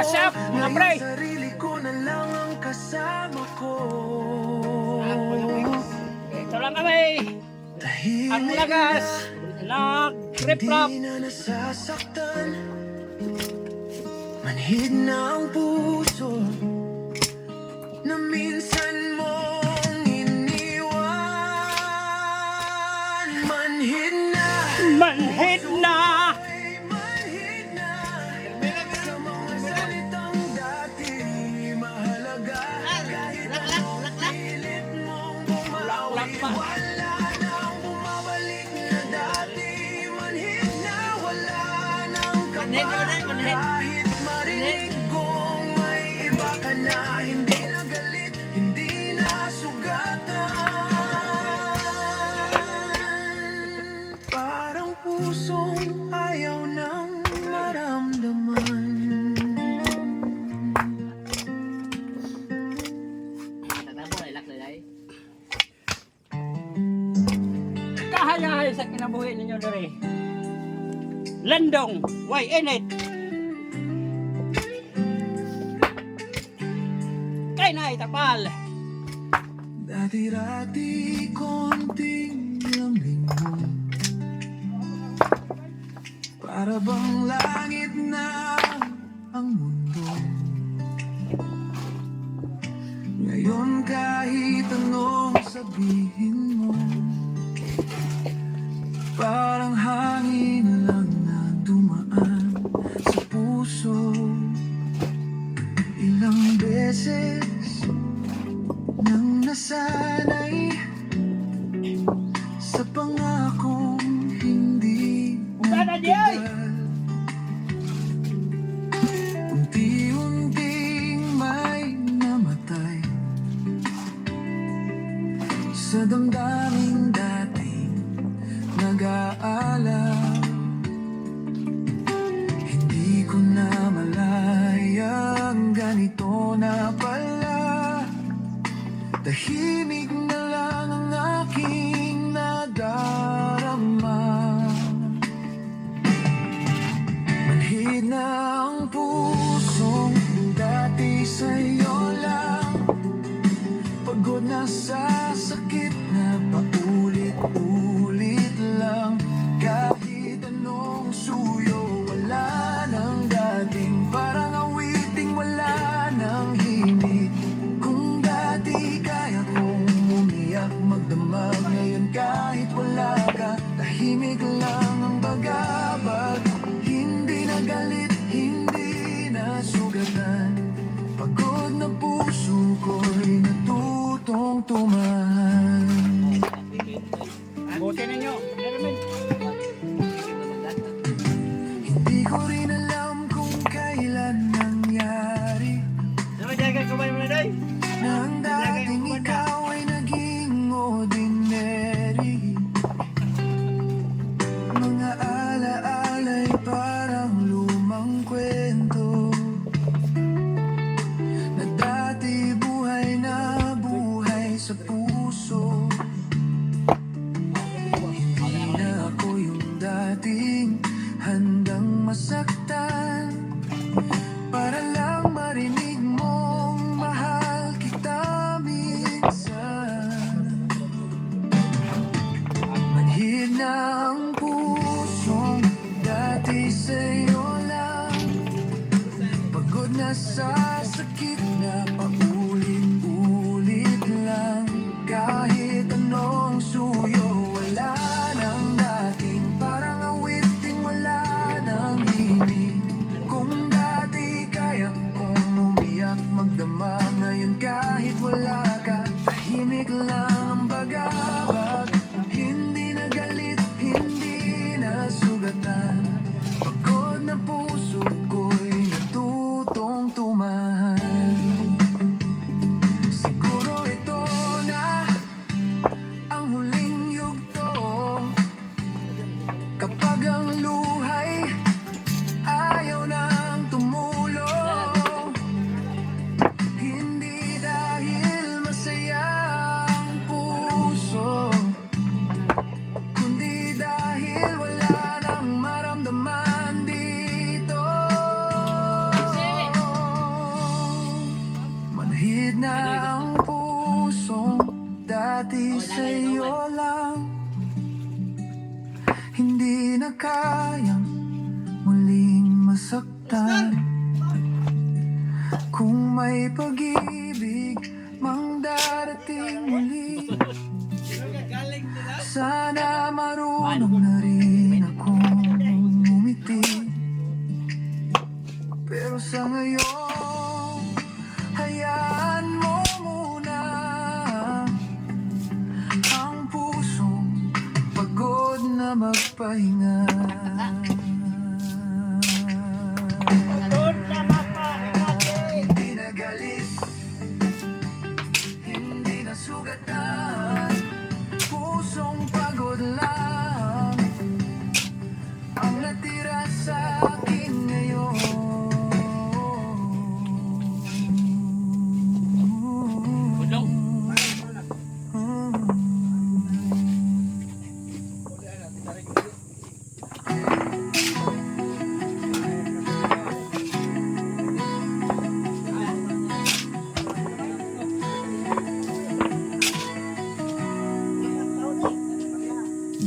What's up, mga pre? Sarili ko na lang ang kasama ko. Ito lang kami. Ang lagas. Nag-reflop. Di na nasasaktan. Manhid na ang puso na minsan mong iniwan. Manhid na. Manhid na. Ay, manhid na. Sa mga salitang dati mahalaga. Kahit anong pilit mong bumawi, wala nang bumabalik na dati. Manhid na, wala nang kaba. Kahit marinig kong may iba ka na, hindi na galit, hindi na sugatan. Parang pusong ayaw nang maramdaman. Kahayahay sa kinabuhi ninyo dere. Landong, why init? Kay na itapal. Dati-dati konting lamig mo, para bang langit na ang mundo. Ngayon kahit anong sabihin mo, parang hangin lang na dumaan sa puso. Ilang beses nang nasanay sa pangakong hindi Sana di ay. nagtagal. Unti-unting may namatay sa damdaming dating nag-aalaw. Hindi ko na malayang ganito na pala. Tahimik na lang ang aking nadarama. Manhid na ang pusong dati sa'yo lang. Pagod na sa sakit na paulit-ulit lang. Kahit anong suyo, wala nang dating. Parang awiting wala nang himig. Kung dati kaya kong umiyak, magdamag, ngayon kahit wala ka, tahimik lang ang bagabag. Hindi na galit, hindi na sugatan. Pagod na puso ko'y natutong tumahan. Buti ninyo. Hindi ko rin alam kung kailan nangyari na ang dating ikaw ay naging ordinary. Mga alaala'y parang lumang kwento na dati buhay na buhay sa puso. Hindi na ako yung dating handang masaktan para lang marinig mong mahal kita minsan. Manhid na ang pusong dati sa'yo lang. Pagod na sa sakit na paulit-ulit lang. Kahit anong suyo, wala nang dating. Parang awiting wala nang himig. Kung dati kaya kong umiyak, magdama, ngayon kahit wala ka, tahimik lang ang bagabag. Hindi na galit, hindi na sugatan. Pagod na puso ko'y natutong tumahan. Dati sa'yo lang hindi na kayang muling masaktan. Kung may pag-ibig mang darating muli, sana marunong na rin akong umiti. Pero sa ngayon, hayaan mo muna ang pusong pagod na magpahinga. Hindi na galit, hindi na sugatan, pusong pagod lang ang natira sa akin ngayon.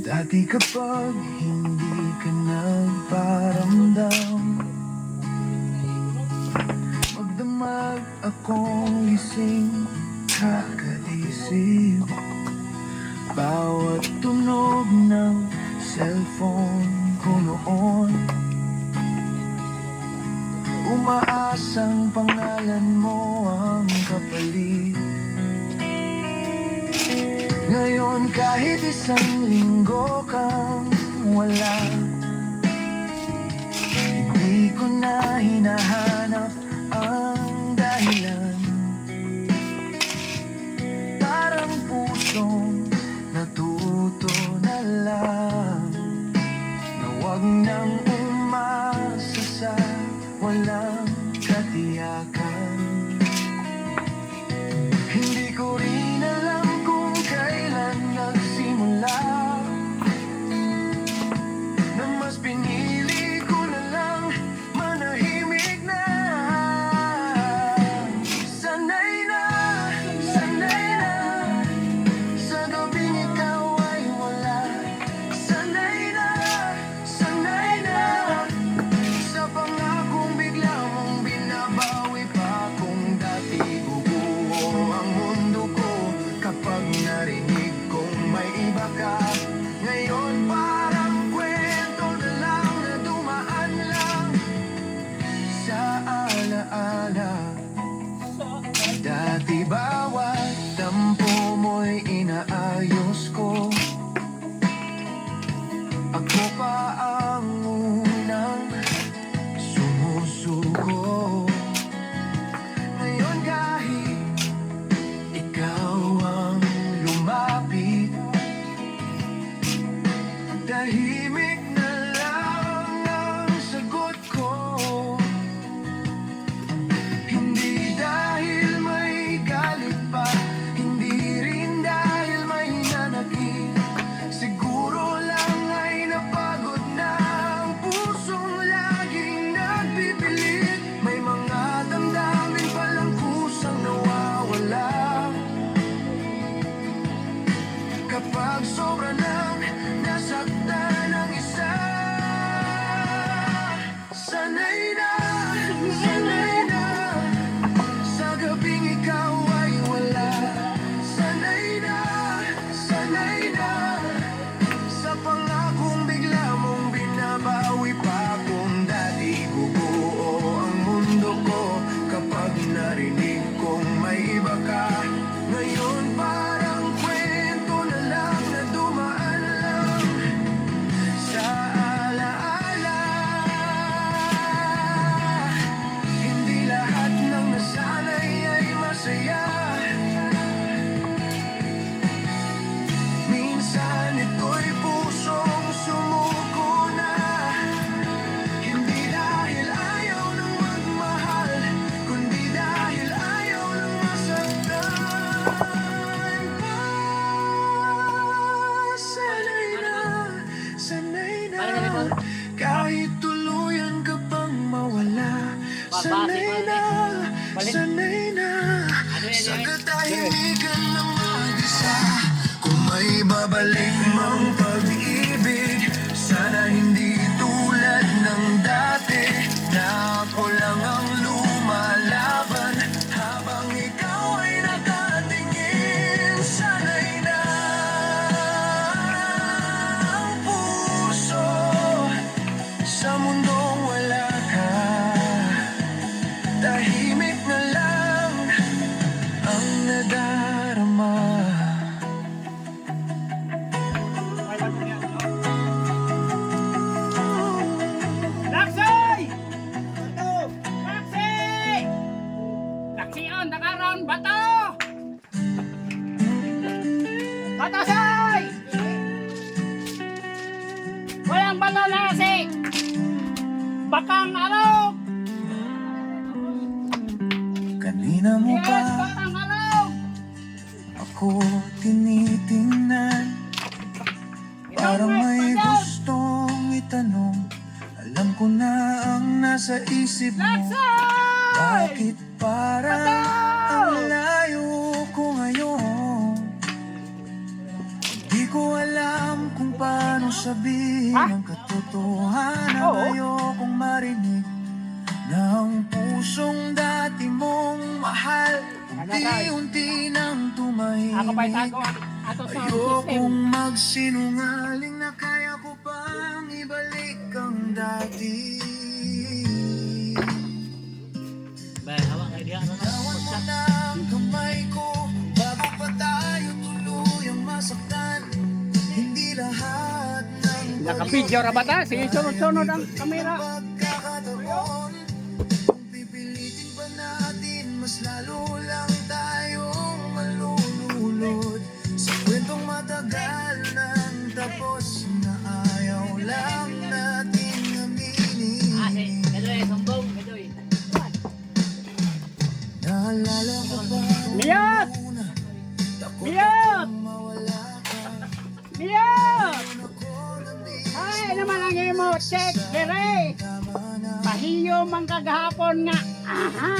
Dati kapag hindi ka nagparamdam, magdamag akong gising, kakaisip. Bawat tunog ng cellphone ko noon, umaasang pangalan mo ang kapalit. Ngayon kahit isang linggo kang wala, hindi ko na hinahanap ang dahilan. Parang pusong natuto na lang na wag nang umasa sa walang katiyakan. Hindi ko rin alam kung kailan nagsimula na mas pinili ko na lang manahimik na. Sanay na sa gabing ikaw ay wala. Sanay na sa pangakong bigla mong binabawi pa. Kung dati bubuo ang mundo ko kapag narinig kong may iba ka, ngayon parang kwento na lang na dumaan lang sa alaala. Dati bawat tampo mo'y inaayos ko, ako pa ang unang sumusuko. Ngayon kahit ikaw ang lumapit, tahimik na lang ang sagot ko. Hindi dahil may galit pa, hindi rin dahil may nanakit. Siguro lang ay napagod na ang pusong laging nagpipilit. May mga damdamin palang kusang nawawala kapag sobra nang nasaktan ang isa. Sanay na sa gabing ikaw ay wala. Sanay na sa pangakong bigla mong binabawi pa. Kung dati bubuo ang mundo ko kapag narinig kong may iba ka, ngayon parang kwento na lang na dumaan lang sa alaala. Hindi lahat ng nasanay ay masaya. Minsan ito'y pusong sumuko na, hindi dahil ayaw nang magmahal, kundi dahil ayaw nang masaktan pa. Sanay na kahit tuluyan ka pang mawala. Sanay na sa katahimikan ng mag-isa. ibabalik mang pag-ibig. Sana hindi tulad ng dati na ako lang ang lumalaban habang ikaw ay nakatingin. Sana'y na ang puso sa mundong wala ka. Tahimik na lang ang nadarama. Laksay! Laksay! Laksiyon, nakaroon, bato! Batasay! Walang bato na kasi! Bakang araw! Kanina mo Yes, pa bakang araw! ako tinitingnan, parang may gustong itanong. Alam ko na ang nasa isip mo. Laksay! Bakit parang ang layo ko ngayon? Di ko alam kung paano sabihin ang katotohanan. Oo. Ayokong marinig na ang pusong dati mong mahal unti-unti nang tumahimik. Ako pa itago ato sa system. Ayokong magsinungaling na kaya ko pang ibalik ang dati. Tawan mo na ang kamay ko bago pa tayo tuluyang masaktan. Hindi lahat ng Nakapidyo ra ba ta? Sige, sunod-sunod ang kamera. pagkakataon. Kung pipilitin pa natin, mas lalo lang tayong malululod sa kwentong matagal nang tapos na ayaw lang nating aminin. Naalala ko ba Miyot! una, takot Miyot! akong mawala ka. Miyot! Ako nabis Ay, naman ang imo, check, dire! tama na. Pahiyo mang kagahapon nga. Aha!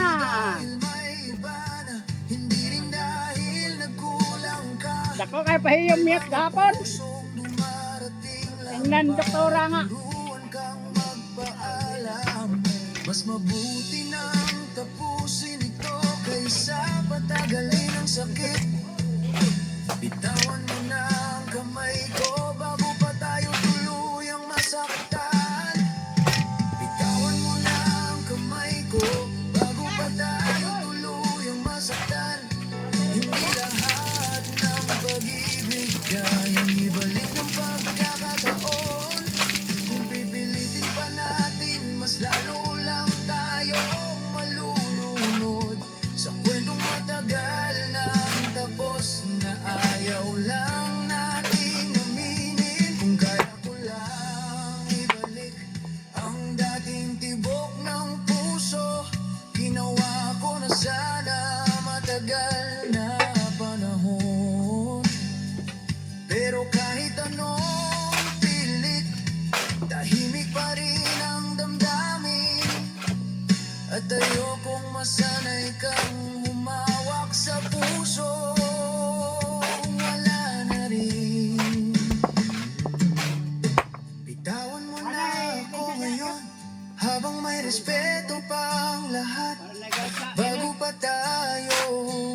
Dahil may iba na, hindi rin dahil nagkulang ka. Dako kay pahiyo miyot gahapon. Pusong dumarating lang, Tingnan doktora nga. turuan kang magpaalam. Mas mabuti nang tapusin ito kaysa patagalin ang sakit. Bitawan mo na ang kamay ko bago pa tayo tuluyang masaktan. Bitawan mo na ang kamay ko bago pa tayo tuluyang masaktan. Hindi lahat ng pag-ibig kayang ibalik ng pagkakataon. Kung pipilitin pa natin, mas lalo lang tayong malulunod sa kwentong matagal nang tapos na ayaw lang nating aminin. Kung kaya ko lang ibalik ang dating tibok ng puso, ginawa ko na sana matagal na panahon. Pero kahit anong pilit, tahimik pa rin ang damdamin. At ayokong masanay kang humawak sa puso, wala na rin. Bitawan mo na ako ngayon habang may respeto pang lahat. Bago pa tayo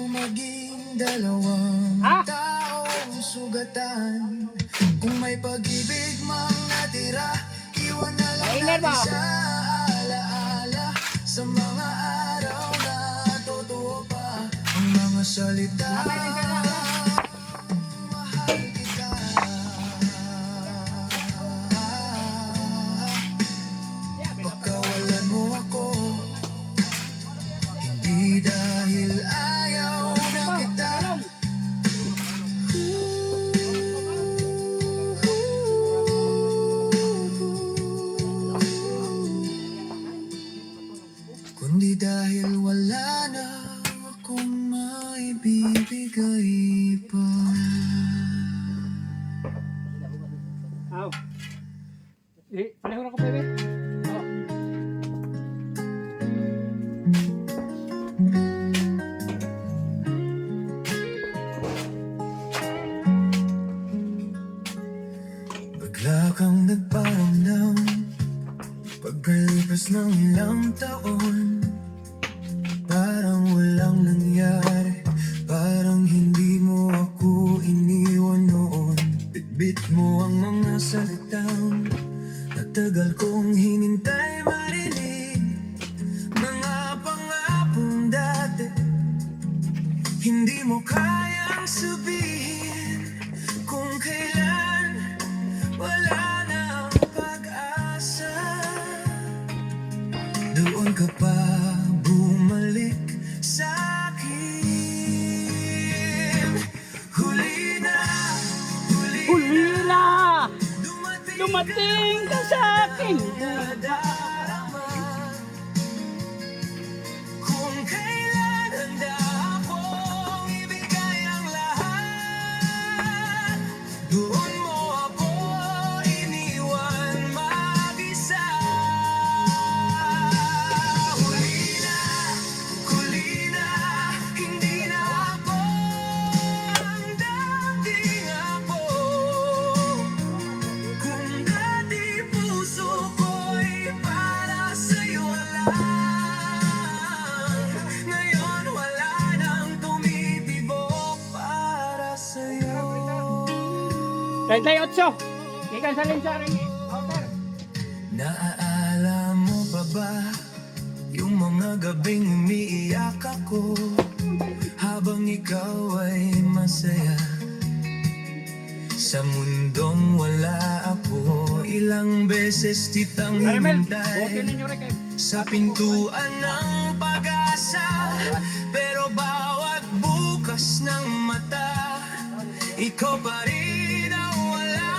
maging dalawang Ha? taong sugatan. Kung may pag-ibig mang natira, iwan na lang Maingat ba? natin sa alaala. Sa mga araw na totoo pa ang mga salita. Mahal kita. Pagkawalan mo ako, hindi dahil ayaw na kita. Kundi dahil wala na akong maibibigay pa. Aw. Pareho na ko, bebe. Oh. Pagkalipas ng ilang taon, parang walang nangyari. Parang hindi mo ako iniwan noon. Bitbit mo ang mga salitang natagal kong hinintay marinig. Mga pangapong dati hindi mo kayang sabihin. Kung kailan wala na ang pag-asa, doon ka pa bumalik sa'kin. Huli na, Huli na! dumating Dumating ka sa akin! nadarama. Kung kailan handa akong ibigay ang lahat, doon mo ako iniwan mag-isa. Huli na, hindi na ako ang dating ako. Kung dati puso ko'y para sa'yo lang, ngayon wala nang tumitibok para sa'yo. 38! Ikan salin sa akin. Outer! Naaalala mo pa ba yung mga gabing umiiyak ako habang ikaw ay masaya? Sa mundong wala ako, ilang beses kitang Caramel! Bukin hinintay ninyo rin kayo. sa pintuan ng pag-asa. Pero bawat bukas ng mata, ikaw pa rin ang wala.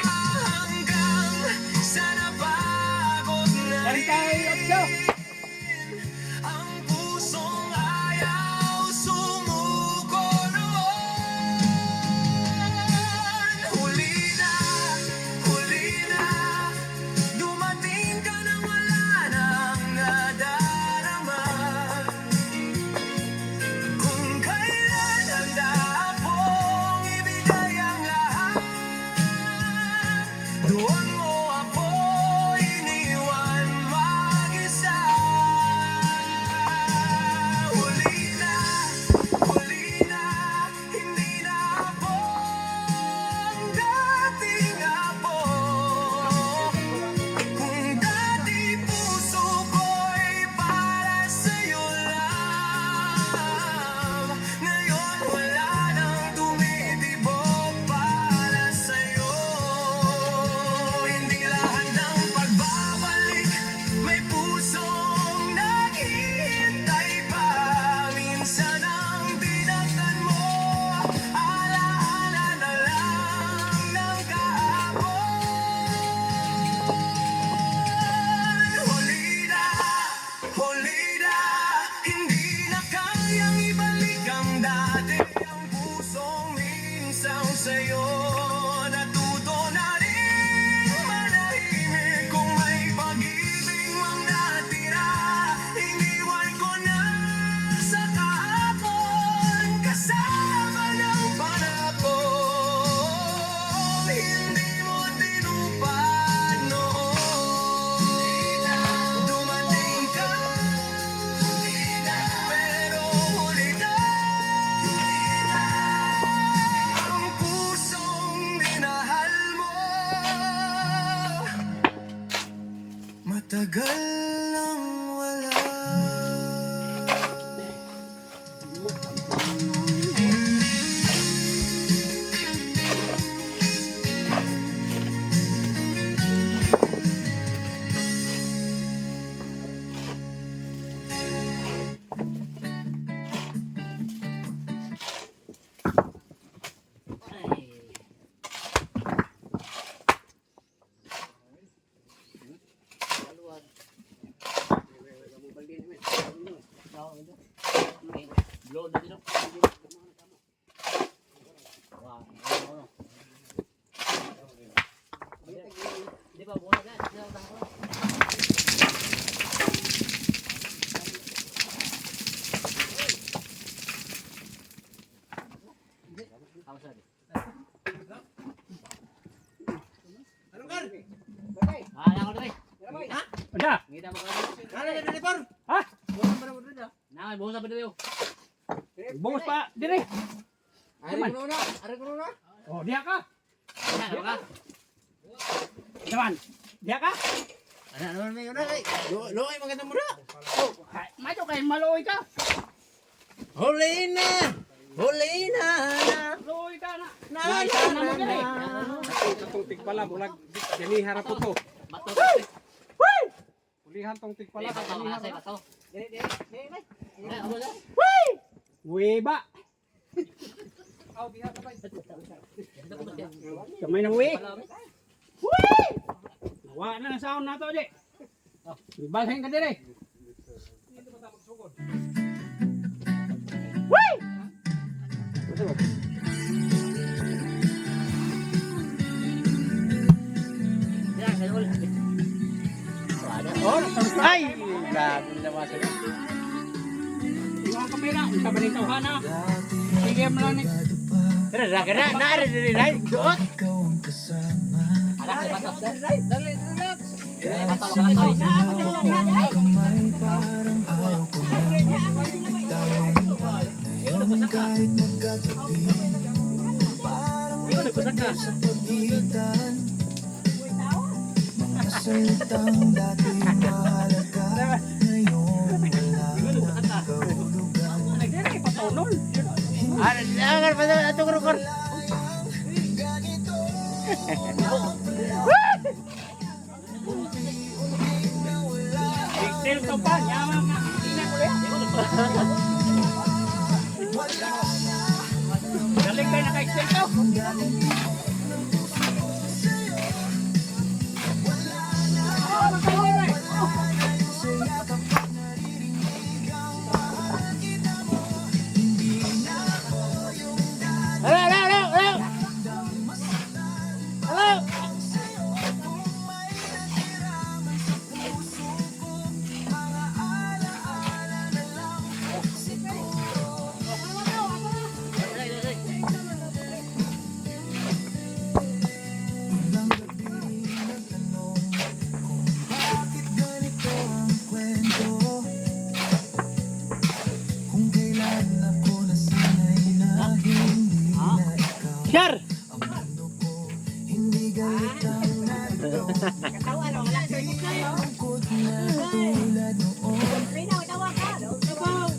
Hanggang sa napagod na rin 38! ang pusong ayaw sumuko noon. Huli na, dumating ka nang wala nang nadarama. Kung kailan handa akong ibigay ang lahat, doon mo ako iniwan mag-isa. Huli na, hindi na ako ang dating ako. Kung dati puso ko'y para sa'yo lang, ngayon wala nang tumitibok para sa'yo. Hindi lahat ng pagbabalik may pusong naghihintay pa. Minsan ang dinagdan mo, alaala na lang ng kahapon. Huli na, hindi na kayang ibalik ang dati. Ang pusong minsan sa'yo natuto na rin manahimik. Kung may pag-ibig mang natira, iniwan ko na sa kahapon. Kasama ng panahon, hindi mo tinupad noon. Dumating ka, pero huli na. Ang pusong minahal mo, matagal nang wala. Ada. Ha? Nah, bawa sampai dulu. Bungos pa, dire. Ari ko na. Oh, diha ka. Nah, apa kah? Naman. Diha ka. Ano na yun na kay. Lo ay maganda mo na. Oh, macho kay maluoy ka. Huli na. Luoy ka na. Na. Itong tigpala, bulag, gani harap po to. Bato. Ulihan tong tigpala. Bato na sa bato. Ano na? Weba. Kamay na uwi. Wa na sound na to, di. Oh, ibalhin ka dire. Woo! Oh, ay, Grabe na masuk. tingnan ang kamera, unta ba nito hana? Sige mo lang ni. Gara-gara na ari diri dai. Doot. Ikaw ang kasama. Ada sa bato. Dali. Bato Kamay parang ayaw ko na. Ngayon kahit magkatabi. Parang nagpapagod sa pagitan. Mga salitang dati mahalaga. Ngayon wala nang kahulugan. Nagdire patulon. Ada jangan pada atuk rukun. Ganito Pixel to pa, yaman nga. Tingnan ko rin. Galing kayo naka-excel to. bakit ganito ang kwento. Kung kailan ako nasanay na hindi na ikaw Sir! ang mundo ko. Hindi galit ang narito. Lungkot na tulad noon.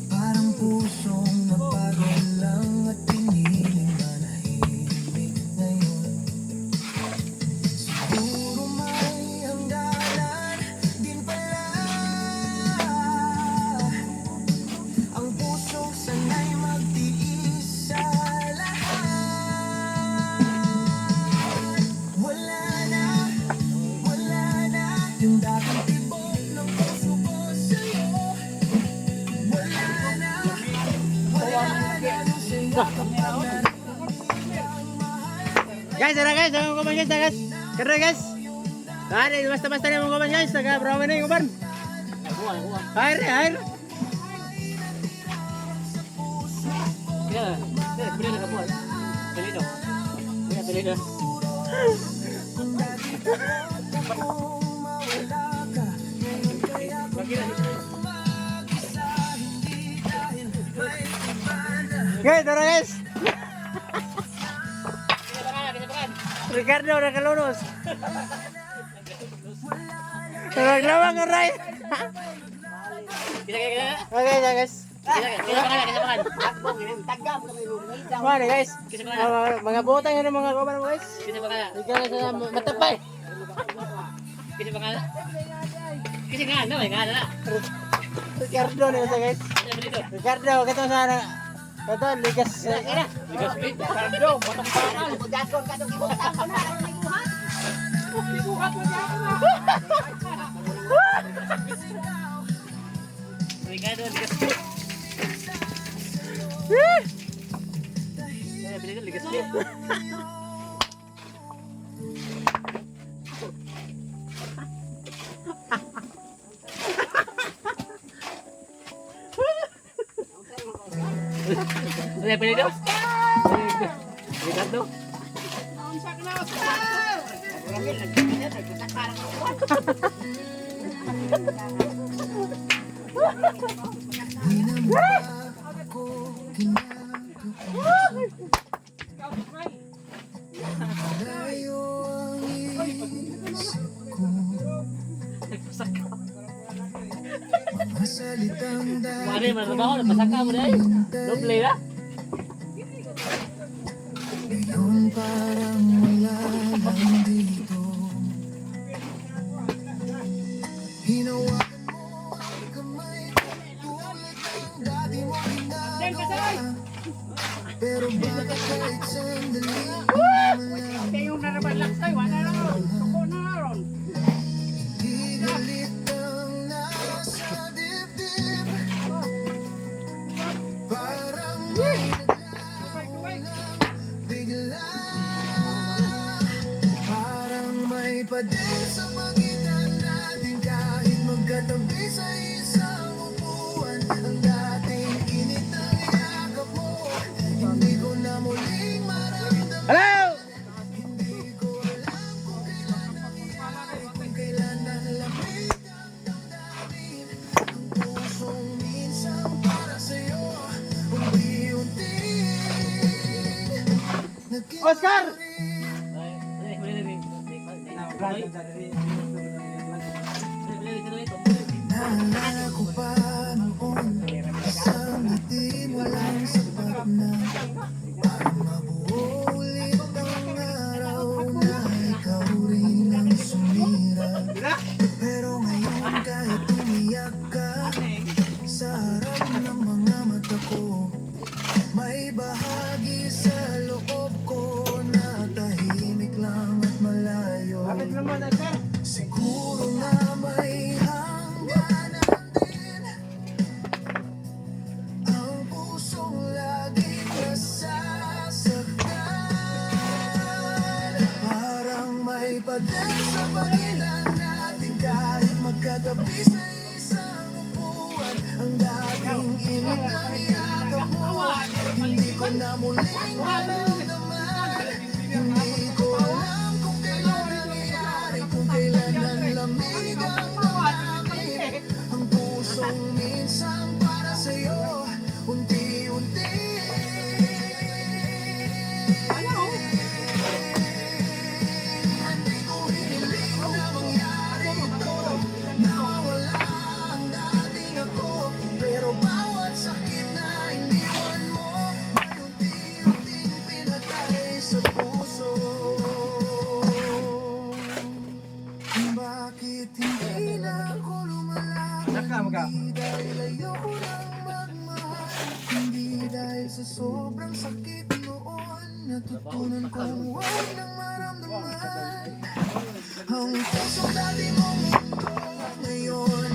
Parang pusong nabago lang at piniling manahimik ngayon. Siguro may hangganan din pala. Ang pusong sanay magtiis sa lahat. Wala na yung dating tibok ng puso ko sa'yo. Wala na yung saya Guys, tara guys, ang kuman guys, guys. Kara guys. Tara, basta-basta na mo kuman guys, taga brawa na yung kuman. Air. Pilih na kapal. Pilih do. Pilih do. Guys, tara guys. Ricardo nakalunos. Naglawang oray. Okay, guys. Mari guys. Mga botang yun mga kuman mo guys. Ikaw sa matapay. Ricardo na sa guys. Ricardo, kato sana. Kato, ligas. Ricardo, batang bakal. Ricardo, ligas. Pilih do ligas. Pilih do. Ricardo. Layo ang isip ko. Mga salitang Mari, marabaho, napasaka mo dahil. Doble na. ngayon parang wala lang dito. Hinawakan mo ang kamay ko tulad ng dati mo ginagawa. Pero bakit kahit sandali Kaya yung narabalak tayo, wala na ron. Suko na ron. di galit ang nasa dibdib. Parang may bigla. Parang may pader sa pagitan natin kahit magkatabi sa isang upuan. Ang dating init ng yakap mo, hindi ko na muling maramdaman. Hello! Hindi ko alam kung kailan nangyari, kung kailan nalamig ang damdamin. Ang pusong minsan para sa'yo, unti-unting Oscar! naalala ko pa noon, isang ngiti mo lang sapat na para mabuo ulit ang araw na ikaw rin ang sumira. Pero ngayon kahit umiyak ka sa harap ng mga mata ko, may bahagi sa loob ko na tahimik lang at malayo. Siguro nga may hangganan din ang pusong laging nasasaktan. Parang may pader sa pagitan natin kahit magkatabi sa isang upuan. Ang dating init ng yakap mo, hindi ko na muling maramdaman. Hindi ko alam kung kailan nangyari, kung kailan ang lamig ang damdamin. Ang pusong minsan para sa'yo, unti-unti. Hindi ko hiniling na mangyari ito. Nawawala ang dating ako, pero bawat sakit na iniwan mo, may unti-unting pinatay sa puso. Bakit hindi na ako lumalapit? Hindi dahil ayoko nang magmahal, hindi dahil sa sobrang sakit noon. Natutunan kong huwag nang maramdaman ang puso dati mong mundo. Ngayon